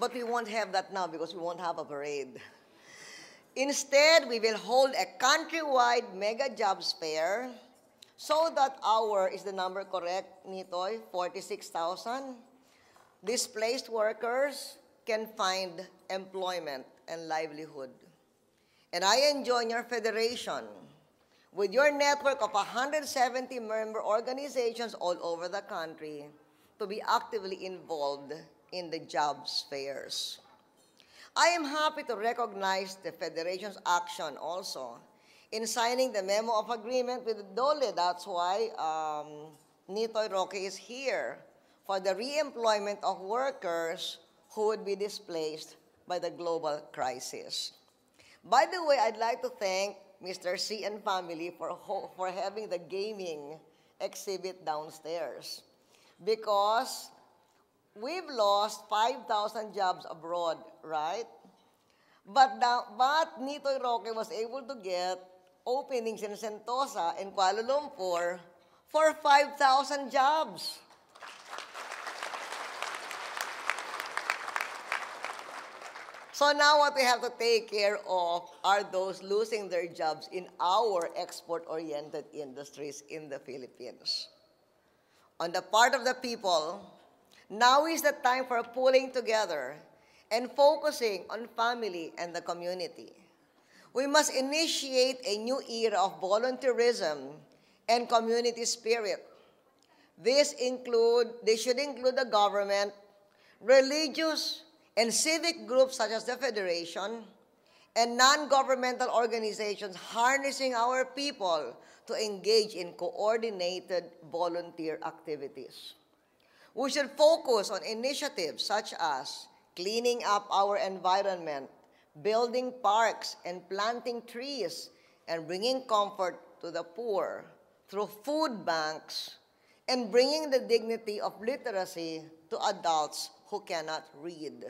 But we won't have that now because we won't have a parade. Instead, we will hold a countrywide mega jobs fair so that is the number correct, Nitoy? 46,000? Displaced workers can find employment and livelihood. And I enjoin your federation with your network of 170 member organizations all over the country to be actively involved in the jobs fairs. I am happy to recognize the Federation's action also in signing the memo of agreement with Dole. That's why Nitoy Roque is here for the re-employment of workers who would be displaced by the global crisis. By the way, I'd like to thank Mr. C and family for having the gaming exhibit downstairs because we've lost 5,000 jobs abroad, right? But Nitoy Roque was able to get openings in Sentosa and Kuala Lumpur for 5,000 jobs. So now what we have to take care of are those losing their jobs in our export-oriented industries in the Philippines. On the part of the people, now is the time for pulling together and focusing on family and the community. We must initiate a new era of volunteerism and community spirit. They should include the government, religious and civic groups such as the Federation, and non-governmental organizations harnessing our people to engage in coordinated volunteer activities. We should focus on initiatives such as cleaning up our environment, building parks and planting trees, and bringing comfort to the poor through food banks, and bringing the dignity of literacy to adults who cannot read.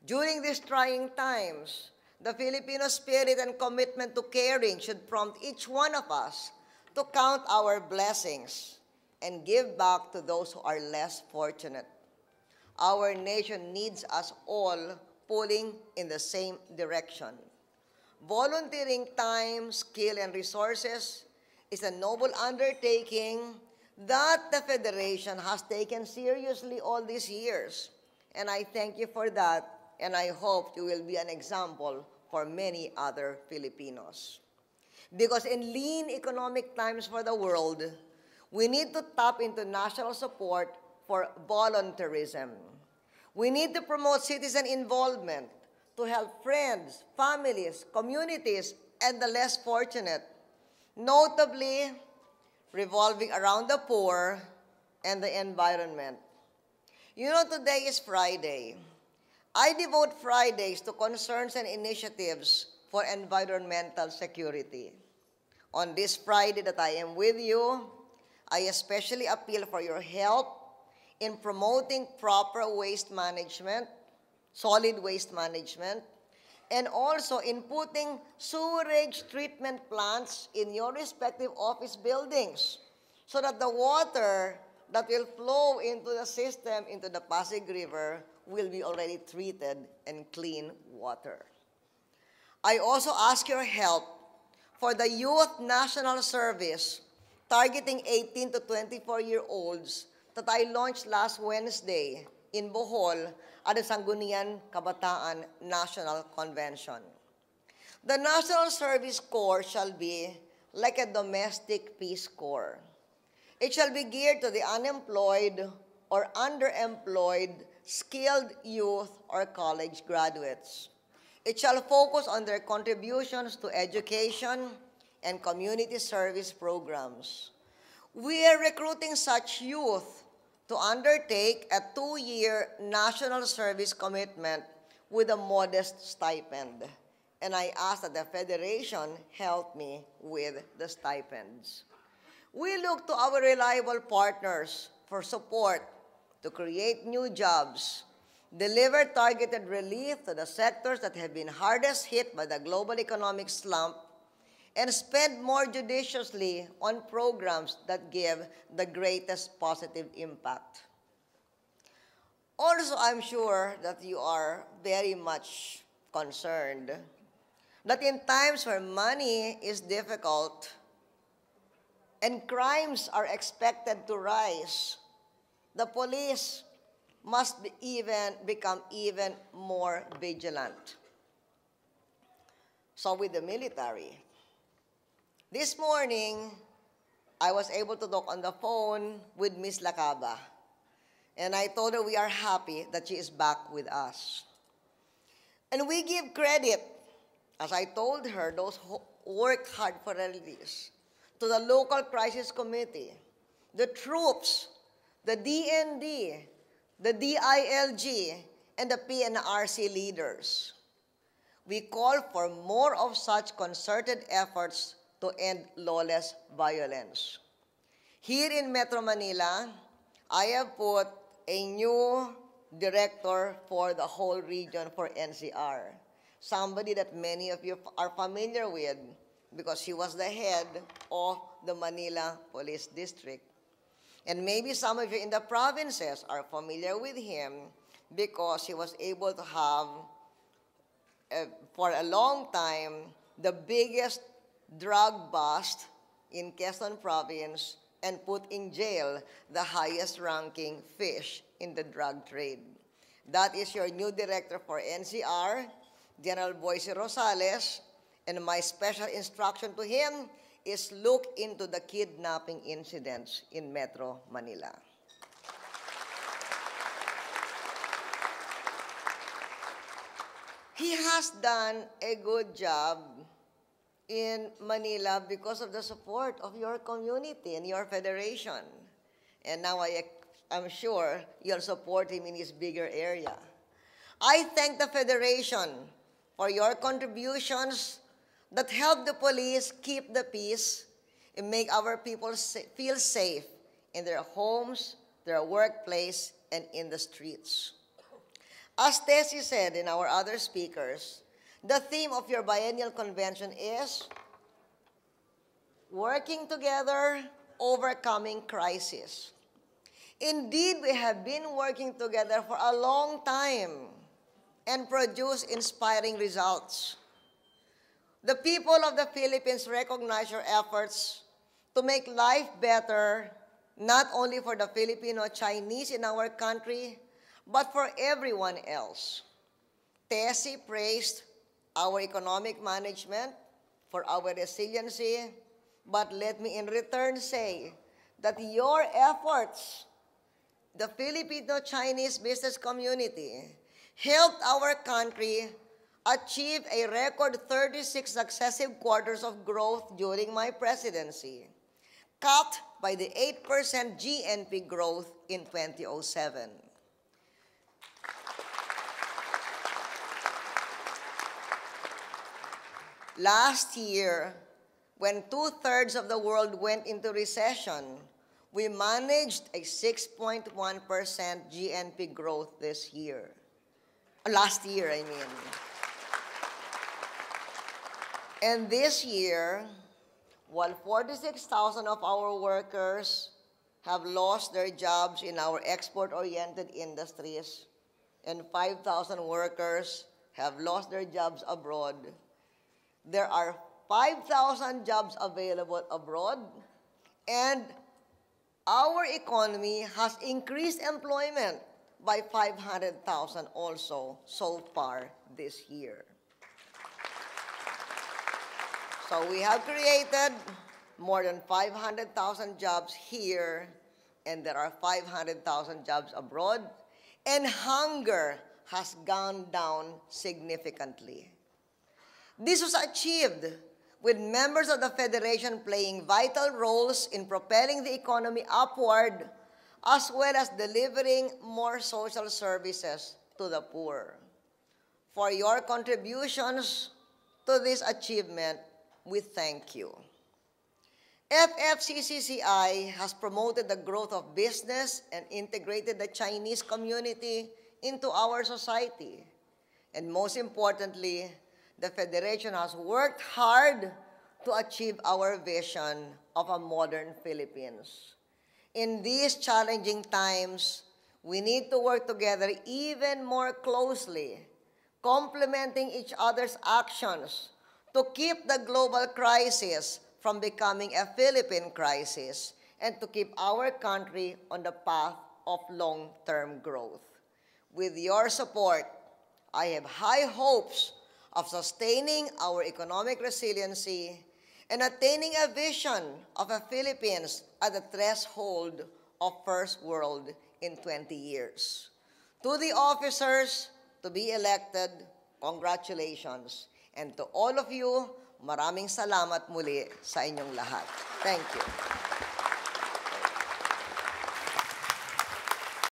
During these trying times, the Filipino spirit and commitment to caring should prompt each one of us to count our blessings and give back to those who are less fortunate. Our nation needs us all pulling in the same direction. Volunteering time, skill, and resources is a noble undertaking that the Federation has taken seriously all these years. And I thank you for that, and I hope you will be an example for many other Filipinos. Because in lean economic times for the world, we need to tap into national support for volunteerism. We need to promote citizen involvement to help friends, families, communities, and the less fortunate, notably revolving around the poor and the environment. You know, today is Friday. I devote Fridays to concerns and initiatives for environmental security. On this Friday that I am with you, I especially appeal for your help in promoting proper waste management, solid waste management, and also in putting sewerage treatment plants in your respective office buildings so that the water that will flow into the system, into the Pasay River, will be already treated and clean water. I also ask your help for the Youth National Service targeting 18 to 24-year-olds that I launched last Wednesday in Bohol at the Sangguniang Kabataan National Convention. The National Service Corps shall be like a domestic Peace Corps. It shall be geared to the unemployed or underemployed, skilled youth or college graduates. It shall focus on their contributions to education and community service programs. We are recruiting such youth to undertake a 2-year national service commitment with a modest stipend. And I ask that the Federation help me with the stipends. We look to our reliable partners for support to create new jobs, deliver targeted relief to the sectors that have been hardest hit by the global economic slump, and spend more judiciously on programs that give the greatest positive impact. Also, I'm sure that you are very much concerned that in times where money is difficult and crimes are expected to rise, the police must become even more vigilant. So with the military, this morning, I was able to talk on the phone with Miss Lacaba, and I told her we are happy that she is back with us. And we give credit, as I told her, those who work hard for the release, to the local crisis committee, the troops, the DND, the DILG, and the PNRC leaders. We call for more of such concerted efforts to end lawless violence. Here in Metro Manila, I have put a new director for the whole region for NCR, somebody that many of you are familiar with because he was the head of the Manila Police District. And maybe some of you in the provinces are familiar with him because he was able to have, for a long time, the biggest drug bust in Quezon Province and put in jail the highest-ranking fish in the drug trade. That is your new director for NCR, General Boise Rosales, and my special instruction to him is look into the kidnapping incidents in Metro Manila. He has done a good job in Manila because of the support of your community and your federation. And now I'm sure you'll support him in his bigger area. I thank the federation for your contributions that help the police keep the peace and make our people feel safe in their homes, their workplace, and in the streets. As Tessie said in our other speakers, the theme of your biennial convention is working together, overcoming crisis. Indeed, we have been working together for a long time and produced inspiring results. The people of the Philippines recognize your efforts to make life better, not only for the Filipino-Chinese in our country, but for everyone else. Tessie praised our economic management for our resiliency, but let me in return say that your efforts, the Filipino-Chinese business community, helped our country achieve a record 36 successive quarters of growth during my presidency, capped by the 8% GNP growth in 2007. Last year, when 2/3 of the world went into recession, we managed a 6.1% GNP growth this year. Last year, I mean. And this year, while 46,000 of our workers have lost their jobs in our export-oriented industries, and 5,000 workers have lost their jobs abroad, there are 5,000 jobs available abroad, and our economy has increased employment by 500,000 also so far this year. So we have created more than 500,000 jobs here, and there are 500,000 jobs abroad, and hunger has gone down significantly. This was achieved with members of the Federation playing vital roles in propelling the economy upward, as well as delivering more social services to the poor. For your contributions to this achievement, we thank you. FFCCCI has promoted the growth of business and integrated the Chinese community into our society. And most importantly, the Federation has worked hard to achieve our vision of a modern Philippines. In these challenging times, We need to work together even more closely, complementing each other's actions to keep the global crisis from becoming a Philippine crisis and to keep our country on the path of long-term growth. With your support, I have high hopes of sustaining our economic resiliency and attaining a vision of a Philippines at the threshold of first world in 20 years. To the officers to be elected, congratulations. And to all of you, maraming salamat muli sa inyong lahat. Thank you.